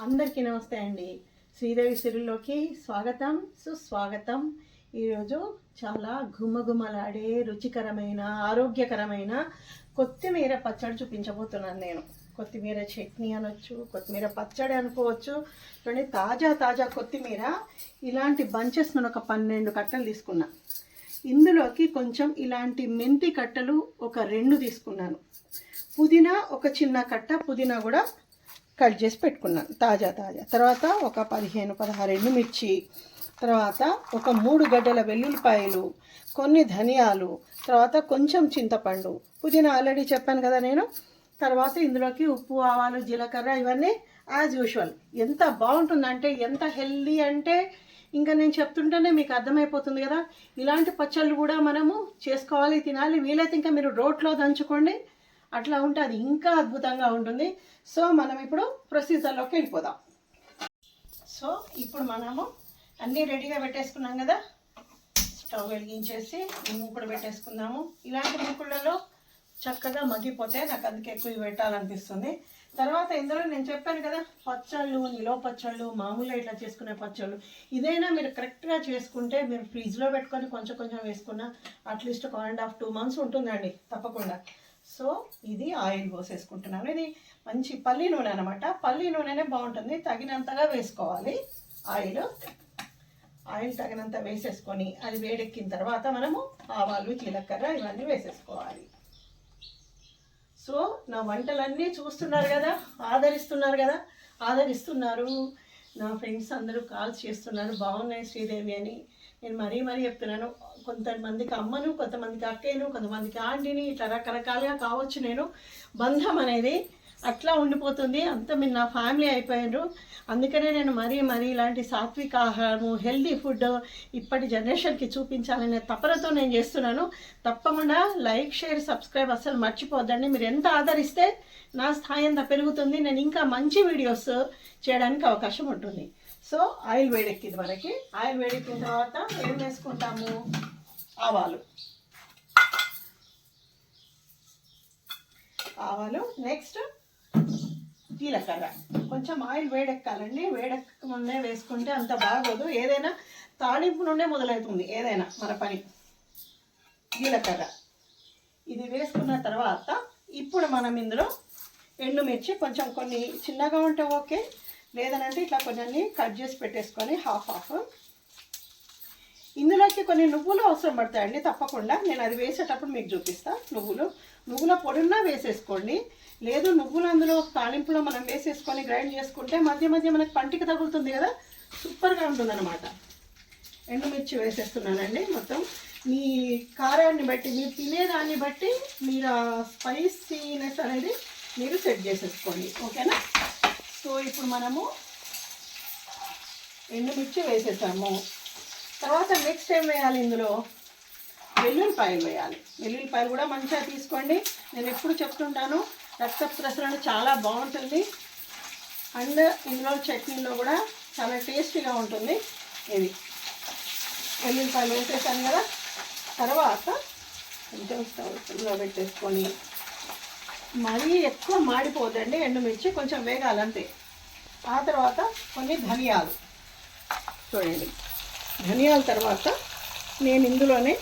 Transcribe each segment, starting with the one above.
అందరికీ నమస్తే అండి. శ్రీదేవి సిరుల్లోకి స్వాగతం, సుస్వాగతం. ఈరోజు చాలా గుమ్మగుమ్మలాడే రుచికరమైన ఆరోగ్యకరమైన కొత్తిమీర పచ్చడి చూపించబోతున్నాను నేను. కొత్తిమీర చట్నీ అనొచ్చు, కొత్తిమీర పచ్చడి అనుకోవచ్చు. చూడండి, తాజా కొత్తిమీర ఇలాంటి బంచెస్ నేను ఒక 12 కట్టలు తీసుకున్నా. ఇందులోకి కొంచెం ఇలాంటి మెంతి కట్టలు ఒక 2 తీసుకున్నాను. పుదీనా ఒక చిన్న కట్ట పుదీనా కూడా కట్ చేసి పెట్టుకున్నాను తాజా. తర్వాత ఒక 15-16 ఎండుమిర్చి, తర్వాత ఒక 3 గడ్డల వెల్లుల్లిపాయలు, కొన్ని ధనియాలు, తర్వాత కొంచెం చింతపండు, పుదీనా ఆల్రెడీ చెప్పాను కదా నేను. తర్వాత ఇందులోకి ఉప్పు, ఆవాలు, జీలకర్ర ఇవన్నీ యాజ్ యూజువల్. ఎంత బాగుంటుందంటే, ఎంత హెల్దీ అంటే ఇంకా నేను చెప్తుంటేనే మీకు అర్థమైపోతుంది కదా. ఇలాంటి పచ్చళ్ళు కూడా మనము చేసుకోవాలి, తినాలి. వీలైతే ఇంకా మీరు రోట్లో దంచుకోండి, అట్లా ఉంటే అది ఇంకా అద్భుతంగా ఉంటుంది. సో మనం ఇప్పుడు ప్రొసీజర్లోకి వెళ్ళిపోదాం. సో ఇప్పుడు మనము అన్నీ రెడీగా పెట్టేసుకున్నాం కదా. స్టవ్ వెలిగించేసి మూకుడు పెట్టేసుకుందాము. ఇలాంటి మూకుళ్ళలో చక్కగా మగ్గిపోతే నాకు అందుకే ఎక్కువ పెట్టాలనిపిస్తుంది. తర్వాత ఇందులో నేను చెప్పాను కదా, పచ్చళ్ళు, నిలవ పచ్చళ్ళు, మామూలుగా ఇట్లా చేసుకునే పచ్చళ్ళు, ఇదైనా మీరు కరెక్ట్గా చేసుకుంటే మీరు ఫ్రిడ్జ్లో పెట్టుకొని కొంచెం వేసుకున్న అట్లీస్ట్ 1.5-2 months ఉంటుందండి తప్పకుండా. సో ఇది ఆయిల్ పోసేసుకుంటున్నాను. ఇది మంచి పల్లి నూనె అనమాట. పల్లి నూనెనే బాగుంటుంది. తగినంతగా వేసుకోవాలి ఆయిల్ తగినంత వేసేసుకొని అది వేడెక్కిన తర్వాత మనము ఆవాలు, జీలకర్ర ఇవన్నీ వేసేసుకోవాలి. సో నా వంటలన్నీ చూస్తున్నారు కదా, ఆదరిస్తున్నారు. నా ఫ్రెండ్స్ అందరూ కాల్స్ చేస్తున్నారు, బాగున్నాయి శ్రీదేవి అని. నేను మరీ చెప్తున్నాను. కొంతమందికి అమ్మను, కొంతమందికి అక్కయ్యను, కొంతమందికి ఆంటీని, ఇట్లా రకరకాలుగా కావచ్చు. నేను బంధం అనేది అట్లా ఉండిపోతుంది. అంత మీరు నా ఫ్యామిలీ అయిపోయారు. అందుకనే నేను మరీ ఇలాంటి సాత్విక ఆహారము, హెల్దీ ఫుడ్ ఇప్పటి జనరేషన్కి చూపించాలనే తపనతో నేను చేస్తున్నాను. తప్పకుండా లైక్, షేర్, సబ్స్క్రైబ్ అసలు మర్చిపోద్దండి. మీరు ఎంత ఆదరిస్తే నా స్థాయి అంత పెరుగుతుంది. నేను ఇంకా మంచి వీడియోస్ చేయడానికి అవకాశం ఉంటుంది. సో ఆయిల్ వేడెక్కింది మనకి. ఆయిల్ వేడెక్కిన తర్వాత ఏం వేసుకుంటాము? ఆవాలు, నెక్స్ట్ జీలకర్ర. కొంచెం ఆయిల్ వేడెక్కాలండి. వేడెక్క ముందే వేసుకుంటే అంత బాగోదు. ఏదైనా తాలింపు నుండే మొదలవుతుంది ఏదైనా మన పని. జీలకర్ర ఇది వేసుకున్న తర్వాత ఇప్పుడు మనం ఇందులో ఎండుమిర్చి కొంచెం, కొన్ని చిన్నగా ఉంటే ఓకే, లేదనంటే ఇట్లా కొన్ని కట్ చేసి పెట్టేసుకొని హాఫ్. ఇందులోకి కొన్ని నువ్వులు అవసరం పడతాయండి తప్పకుండా. నేను అది వేసేటప్పుడు మీకు చూపిస్తాను. నువ్వుల పొడిన్నా వేసేసుకోండి. లేదు, నువ్వులు అందులో తాలింపులో మనం వేసేసుకొని గ్రైండ్ చేసుకుంటే మధ్య మనకి పంటికి తగులుతుంది కదా, సూపర్గా ఉంటుందన్నమాట. ఎండుమిర్చి వేసేస్తున్నానండి. మొత్తం మీ కారాన్ని బట్టి, మీరు తినేదాన్ని బట్టి మీరు ఆ స్పైసీనెస్ అనేది మీరు సెట్ చేసేసుకోండి, ఓకేనా. సో ఇప్పుడు మనము ఎండుమిర్చి వేసేసాము. తర్వాత నెక్స్ట్ ఏం వేయాలి? ఇందులో వెల్లుల్లిపాయలు వేయాలి. వెల్లుల్లిపాయలు కూడా మంచిగా తీసుకోండి. నేను ఎప్పుడు చెప్తుంటాను, రక్త ప్రసరణ చాలా బాగుంటుంది. అండ్ ఇందులో చట్నీలో కూడా చాలా టేస్టీగా ఉంటుంది. ఇది వెల్లుల్లిపాయలు వేసేసాను కదా. తర్వాత కొంచెం స్టవ్లో పెట్టేసుకొని, మరీ ఎక్కువ మాడిపోద్దండి ఎండుమిర్చి, కొంచెం వేగాలంతే. ఆ తర్వాత కొన్ని ధనియాలు చూడండి. ధనియాల తర్వాత నేను ఇందులోనే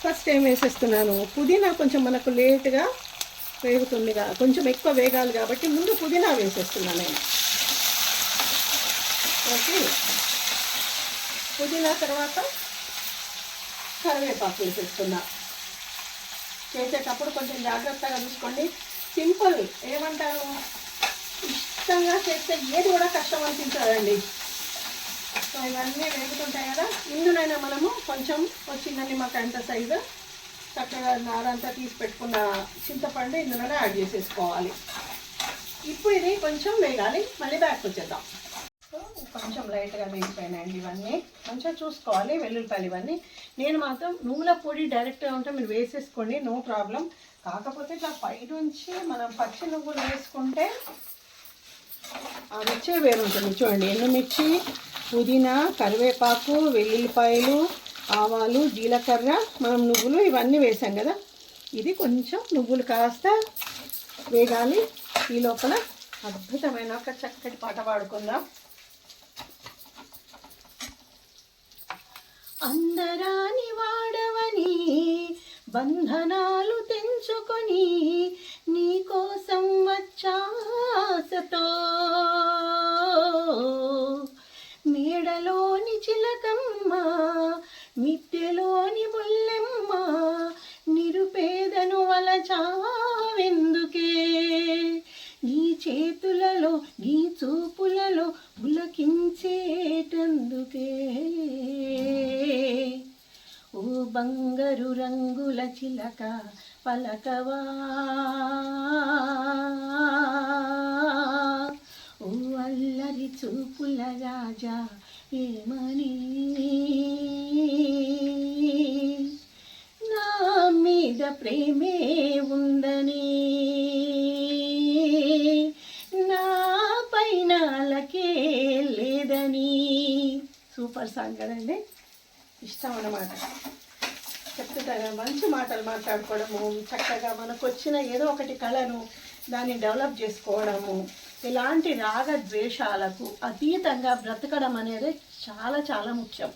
ఫస్ట్ ఏం వేసేస్తున్నాను, పుదీనా. కొంచెం మనకు లేట్గా వేగుతుంది కదా, కొంచెం ఎక్కువ వేగాలి కాబట్టి ముందు పుదీనా వేసేస్తున్నాను నేను. ఓకే, పుదీనా తర్వాత కరివేపాకు వేసేస్తున్నా. చేసేటప్పుడు కొంచెం జాగ్రత్తగా చూసుకోండి. సింపుల్, ఏమంటారు, ఇష్టంగా చేస్తే ఏది కూడా కష్టం అనిపించదండి. సో ఇవన్నీ వేగుతుంటాయి కదా. ఇందులోనే మనము కొంచెం చిన్న నిమ్మకాయంత సైజు చక్కగా నారంతా తీసి పెట్టుకున్న చింతపండు ఇందులోనే యాడ్ చేసేసుకోవాలి. ఇప్పుడు ఇది కొంచెం వేగాలి, మళ్ళీ బ్యాక్ వచ్చేద్దాం. సో కొంచెం లైట్గా వేగిపోయినాయండి. ఇవన్నీ కొంచెం చూసుకోవాలి. వెల్లుల్లిపాయలు ఇవన్నీ నేను మాత్రం నువ్వుల పొడి డైరెక్ట్గా ఉంటే మీరు వేసేసుకోండి, నో ప్రాబ్లం. కాకపోతే ఇట్లా పై నుంచి మనం పచ్చి నువ్వులు వేసుకుంటే ఆ రుచే వేరుంటుంది. చూడండి, ఎండుమిర్చి, పుదీనా, కరివేపాకు, వెల్లుల్లిపాయలు, ఆవాలు, జీలకర్ర, మనం నువ్వులు ఇవన్నీ వేసాం కదా. ఇది కొంచెం నువ్వులు కాస్త వేగాలి. ఈ లోపల అద్భుతమైన ఒక చక్కటి పాట పాడుకుందాం. అందరాని వాడవని బంధనాలు తెంచుకొని నీకోసం వచ్చాసతో మేడలోని చిలకమ్మ మిట్టెలోని బుల్లెమ్మ నిరుపేదను వలచావెందుకే నీ చేతులలో నీ చూపులలో పులకించేటందుకే ఓ బంగారు రంగుల చిలక పలకవా ఓ అల్లరి చూపుల రాజా ఏమని నా మీద ప్రేమే ఉందని నా పైన అలకే లేదని. సూపర్ సాంగ్ కదండి, ఇష్టం అన్నమాట. చెప్తుంటాను మంచి మాటలు మాట్లాడుకోవడము, చక్కగా మనకు వచ్చిన ఏదో ఒకటి కళను దాన్ని డెవలప్ చేసుకోవడము, ఇలాంటి రాగ ద్వేషాలకు అతీతంగా బ్రతకడం అనేది చాలా చాలా ముఖ్యం.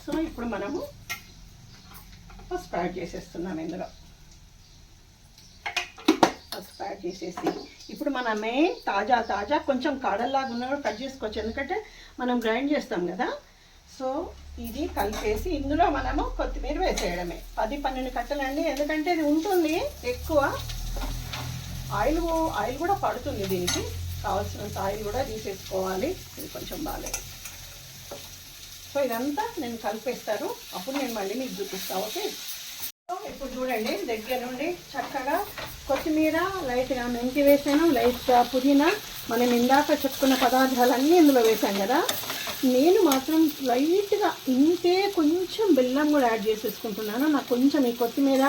సో ఇప్పుడు మనము పసుపు యాడ్ చేసేస్తున్నాం. ఇందులో పసుపు యాడ్ చేసేసి ఇప్పుడు మన మెయిన్ తాజా కొంచెం కాడల్లాగా ఉన్నప్పుడు కట్ చేసుకోవచ్చు, ఎందుకంటే మనం గ్రైండ్ చేస్తాం కదా. సో ఇది కలిపేసి ఇందులో మనము కొత్తిమీర వేసేయడమే. 10-12 కట్టలండి, ఎందుకంటే ఇది ఉంటుంది ఎక్కువ ఆయిల్ కూడా పడుతుంది. దీనికి కావాల్సినంత ఆయిల్ కూడా తీసేసుకోవాలి. ఇది కొంచెం బాగాలేదు. సో ఇదంతా నేను కలిపేస్తాను, అప్పుడు నేను మళ్ళీ మీకు చూపిస్తాను. ఓకే, ఇప్పుడు చూడండి దగ్గర నుండి చక్కగా కొత్తిమీర లైట్గా మెంతి వేసాను, లైట్గా పుదీనా, మనం ఇందాక చెప్పుకున్న పదార్థాలన్నీ ఇందులో వేసాం కదా. నేను మాత్రం లైట్గా ఇంతే కొంచెం బెల్లం కూడా యాడ్ చేసేసుకుంటున్నాను. నాకు కొంచెం ఈ కొత్తిమీర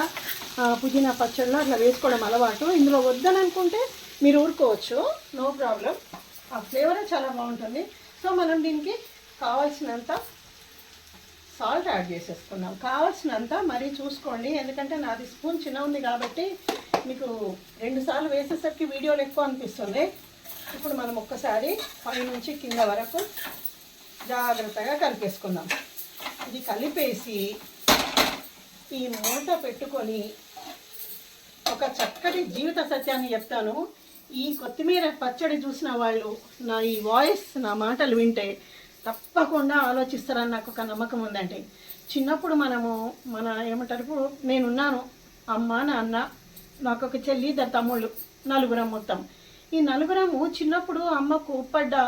పుదీనా పచ్చడిలో అట్లా వేసుకోవడం అలవాటు. ఇందులో వద్దని అనుకుంటే మీరు ఊరుకోవచ్చు, నో ప్రాబ్లం. ఆ ఫ్లేవర్ చాలా బాగుంటుంది. సో మనం దీనికి కావాల్సినంత సాల్ట్ యాడ్ చేసేసుకున్నాం. కావాల్సినంత మరీ చూసుకోండి, ఎందుకంటే నాది స్పూన్ చిన్న ఉంది కాబట్టి మీకు 2 సార్లు వేసేసరికి వీడియోలు ఎక్కువ అనిపిస్తుంది. ఇప్పుడు మనం ఒక్కసారి పై నుంచి కింద వరకు జాగ్రత్తగా కలిపేసుకుందాం. ఇది కలిపేసి ఈ మూత పెట్టుకొని ఒక చక్కటి జీవిత సత్యాన్ని చెప్తాను. ఈ కొత్తిమీర పచ్చడి చూసిన వాళ్ళు నా ఈ వాయిస్, నా మాటలు వింటే తప్పకుండా ఆలోచిస్తారని నాకు ఒక నమ్మకం ఉందండి. చిన్నప్పుడు మన ఏమంటారు, నేనున్నాను, అమ్మ నాన్న, నాకు ఒక చెల్లి, 2 తమ్ముళ్ళు, 4 మొత్తం. ఈ 4 చిన్నప్పుడు అమ్మ కోప్పడ్డా,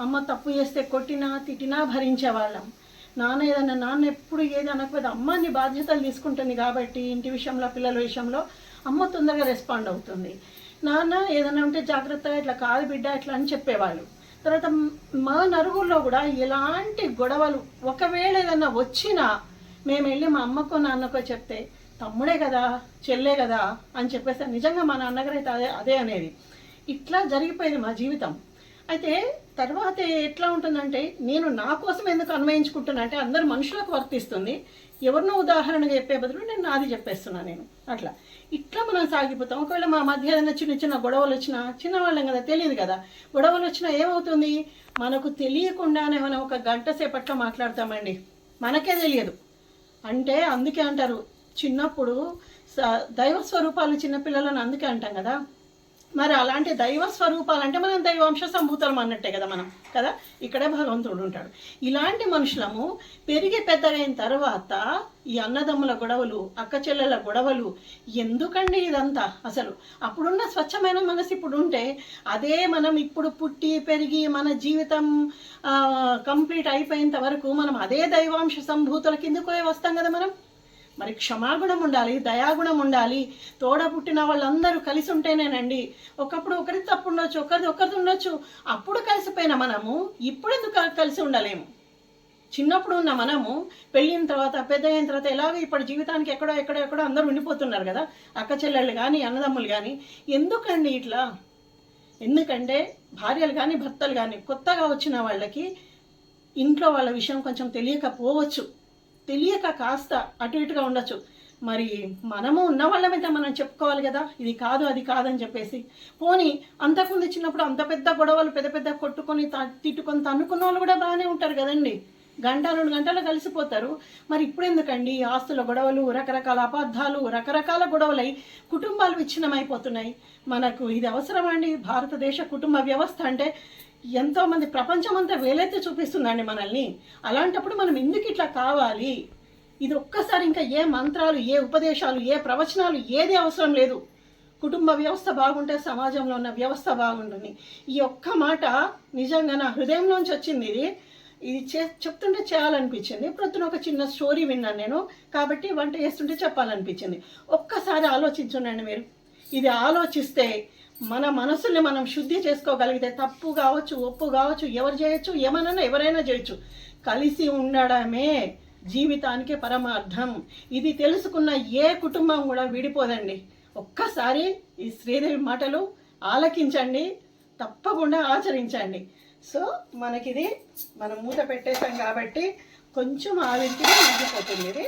అమ్మ తప్పు చేస్తే కొట్టినా తిట్టినా భరించేవాళ్ళం. నాన్న ఎప్పుడు ఏది అనకపోతే అమ్మని బాధ్యతలు తీసుకుంటుంది కాబట్టి ఇంటి విషయంలో పిల్లల విషయంలో అమ్మ తొందరగా రెస్పాండ్ అవుతుంది. నాన్న ఏదైనా ఉంటే జాగ్రత్తగా ఇట్లా కాదు బిడ్డ ఇట్లా అని చెప్పేవాళ్ళు. తర్వాత మా నలుగురిలో కూడా ఎలాంటి గొడవలు ఒకవేళ ఏదన్నా వచ్చినా మేము వెళ్ళి మా అమ్మకో నాన్నకో చెప్తే తమ్ముడే కదా చెల్లే కదా అని చెప్పేసి నిజంగా మా నాన్నగారు అయితే అదే అనేది. ఇట్లా జరిగిపోయింది మా జీవితం. అయితే తర్వాత ఎట్లా ఉంటుందంటే, నేను నా కోసం ఎందుకు అన్వయించుకుంటున్నా అంటే అందరు మనుషులకు వర్తిస్తుంది, ఎవరినో ఉదాహరణగా చెప్పే బదులు నేను నాది చెప్పేస్తున్నాను నేను. ఇట్లా మనం సాగిపోతాం. ఒకవేళ మా మధ్య ఏదైనా చిన్న గొడవలు వచ్చినా, చిన్నవాళ్ళం కదా తెలియదు కదా, గొడవలు వచ్చినా ఏమవుతుంది, మనకు తెలియకుండానే మనం ఒక గంట సేపట్లో మాట్లాడతామండి, మనకే తెలియదు. అంటే అందుకే అంటారు చిన్నప్పుడు దైవ స్వరూపాలు చిన్నపిల్లలను అందుకే అంటాం కదా. మరి అలాంటి దైవ స్వరూపాలు అంటే మనం దైవాంశ సంభూతం అన్నట్టే కదా మనం కదా, ఇక్కడే భగవంతుడు ఉంటాడు. ఇలాంటి మనుషులము పెరిగి పెద్దగైన తర్వాత ఈ అన్నదమ్ముల గొడవలు, అక్క చెల్లెల గొడవలు ఎందుకండి ఇదంతా? అసలు అప్పుడున్న స్వచ్ఛమైన మనసు ఇప్పుడు ఉంటే, అదే మనం ఇప్పుడు పుట్టి పెరిగి మన జీవితం కంప్లీట్ అయిపోయేంత వరకు మనం అదే దైవాంశ సంభూతుల కిందకు వస్తాం కదా మనం. మరి క్షమాగుణం ఉండాలి, దయాగుణం ఉండాలి. తోడ పుట్టిన వాళ్ళందరూ కలిసి ఉంటేనేనండి. ఒకప్పుడు ఒకరిది తప్పు ఉండొచ్చు, ఒకరిది ఉండొచ్చు, అప్పుడు కలిసిపోయిన మనము ఇప్పుడు ఎందుకు కలిసి ఉండలేము? చిన్నప్పుడు ఉన్న మనము పెళ్ళిన తర్వాత పెద్ద అయిన తర్వాత ఎలాగో ఇప్పుడు జీవితానికి ఎక్కడో అందరూ ఉండిపోతున్నారు కదా, అక్క చెల్లెళ్ళు కానీ అన్నదమ్ములు కానీ. ఎందుకండి ఇట్లా? ఎందుకంటే భార్యలు కానీ భర్తలు కానీ కొత్తగా వచ్చిన వాళ్ళకి ఇంట్లో వాళ్ళ విషయం కొంచెం తెలియకపోవచ్చు. తెలియక కాస్త అటు ఇటుగా ఉండొచ్చు. మరి మనము ఉన్న వాళ్ళ మీద మనం చెప్పుకోవాలి కదా, ఇది కాదు అది కాదని చెప్పేసి. పోనీ అంతకుముందు చిన్నప్పుడు అంత పెద్ద గొడవలు పెద్ద పెద్ద కొట్టుకొని తిట్టుకొని తన్నుకున్న వాళ్ళు కూడా బాగానే ఉంటారు కదండి, గంట 2 గంటలు కలిసిపోతారు. మరి ఇప్పుడు ఎందుకండి ఆస్తుల గొడవలు, రకరకాల అబద్ధాలు, రకరకాల గొడవలై కుటుంబాలు విచ్ఛిన్నమైపోతున్నాయి. మనకు ఇది అవసరమండి? భారతదేశ కుటుంబ వ్యవస్థ అంటే ఎంతోమంది ప్రపంచమంతా వేలెత్తి చూపిస్తుందండి మనల్ని. అలాంటప్పుడు మనం ఎందుకు ఇట్లా కావాలి? ఇది ఒక్కసారి ఇంకా ఏ మంత్రాలు, ఏ ఉపదేశాలు, ఏ ప్రవచనాలు ఏది అవసరం లేదు. కుటుంబ వ్యవస్థ బాగుంటే సమాజంలో ఉన్న వ్యవస్థ బాగుంటుంది. ఈ ఒక్క మాట నిజంగా నా హృదయంలోంచి వచ్చింది. ఇది చెప్తుంటే చేయాలనిపించింది. ప్రొద్దున ఒక చిన్న స్టోరీ విన్నాను నేను, కాబట్టి వంట చేస్తుంటే చెప్పాలనిపించింది. ఒక్కసారి ఆలోచించుండండి మీరు. ఇది ఆలోచిస్తే మన మనసుల్ని మనం శుద్ధి చేసుకోగలిగితే తప్పు కావచ్చు, ఒప్పు కావచ్చు, ఎవరు చేయొచ్చు, ఏమన్నా ఎవరైనా చేయొచ్చు. కలిసి ఉండడమే జీవితానికి పరమార్థం. ఇది తెలుసుకున్న ఏ కుటుంబం కూడా విడిపోదండి. ఒక్కసారి ఈ శ్రీదేవి మాటలు ఆలకించండి, తప్పకుండా ఆచరించండి. సో మనకిది మనం మూత పెట్టేసాం కాబట్టి కొంచెం ఆవిరికి మగ్గిపోతుంది. ఇది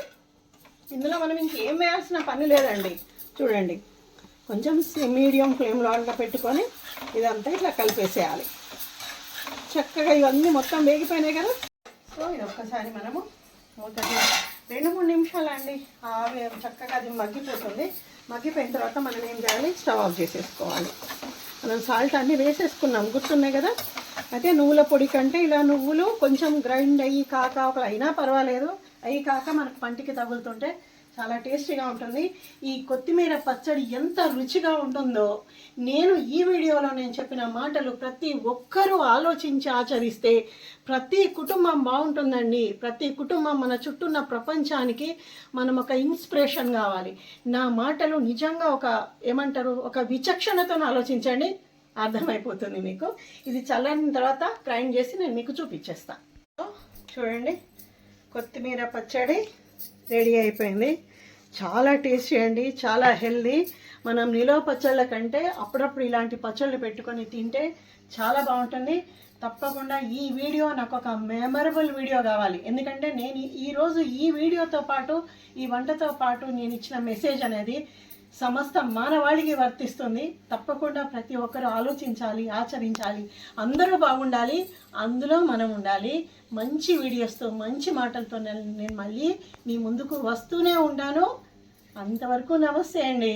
ఇందులో మనం ఇంకేం వేయాల్సిన పని లేదండి. చూడండి, కొంచెం మీడియం ఫ్లేమ్లో అట్లా పెట్టుకొని ఇదంతా ఇట్లా కలిపేసేయాలి. చక్కగా ఇవన్నీ మొత్తం వేగిపోయినాయి కదా. సో ఇది ఒక్కసారి మనము మూత 2-3 నిమిషాలు అండి చక్కగా అది మగ్గిపోతుంది. మగ్గిపోయిన తర్వాత మనం ఏం చేయాలి, స్టవ్ ఆఫ్ చేసేసుకోవాలి. మనం సాల్ట్ అన్నీ వేసేసుకున్నాం, గుర్తున్నాయి కదా. అయితే నువ్వుల పొడి కంటే ఇలా నువ్వులు కొంచెం గ్రైండ్ అయ్యి కాక అయినా పర్వాలేదు, అయ్యి కాక మనకు పంటికి తగులుతుంటే చాలా టేస్టీగా ఉంటుంది. ఈ కొత్తిమీర పచ్చడి ఎంత రుచిగా ఉంటుందో ఈ వీడియోలో నేను చెప్పిన మాటలు ప్రతి ఒక్కరూ ఆలోచించి ఆచరిస్తే ప్రతి కుటుంబం బాగుంటుందండి. ప్రతి కుటుంబం మన చుట్టూ ఉన్న ప్రపంచానికి మనం ఒక ఇన్స్పిరేషన్ కావాలి. నా మాటలు నిజంగా ఒక విచక్షణతో ఆలోచించండి, అర్థమైపోతుంది మీకు. ఇది చల్లని తర్వాత గ్రైండ్ చేసి నేను మీకు చూపించేస్తాను. చూడండి, కొత్తిమీర పచ్చడి రెడీ అయిపోయింది. చాలా టేస్టీ అండి, చాలా హెల్దీ. మనం నిలవ పచ్చళ్ళ కంటే అప్పుడప్పుడు ఇలాంటి పచ్చళ్ళు పెట్టుకొని తింటే చాలా బాగుంటుంది. తప్పకుండా ఈ వీడియో నాకు ఒక మెమరబుల్ వీడియో కావాలి. ఎందుకంటే నేను ఈరోజు ఈ వీడియోతో పాటు ఈ వంటతో పాటు నేను ఇచ్చిన మెసేజ్ అనేది సమస్త మానవాళికి వర్తిస్తుంది. తప్పకుండా ప్రతి ఒక్కరు ఆలోచించాలి, ఆచరించాలి. అందరూ బాగుండాలి, అందులో మనం ఉండాలి. మంచి వీడియోస్తో, మంచి మాటలతో నేను మళ్ళీ మీ ముందుకు వస్తూనే ఉంటాను. అంతవరకు నమస్తే అండి.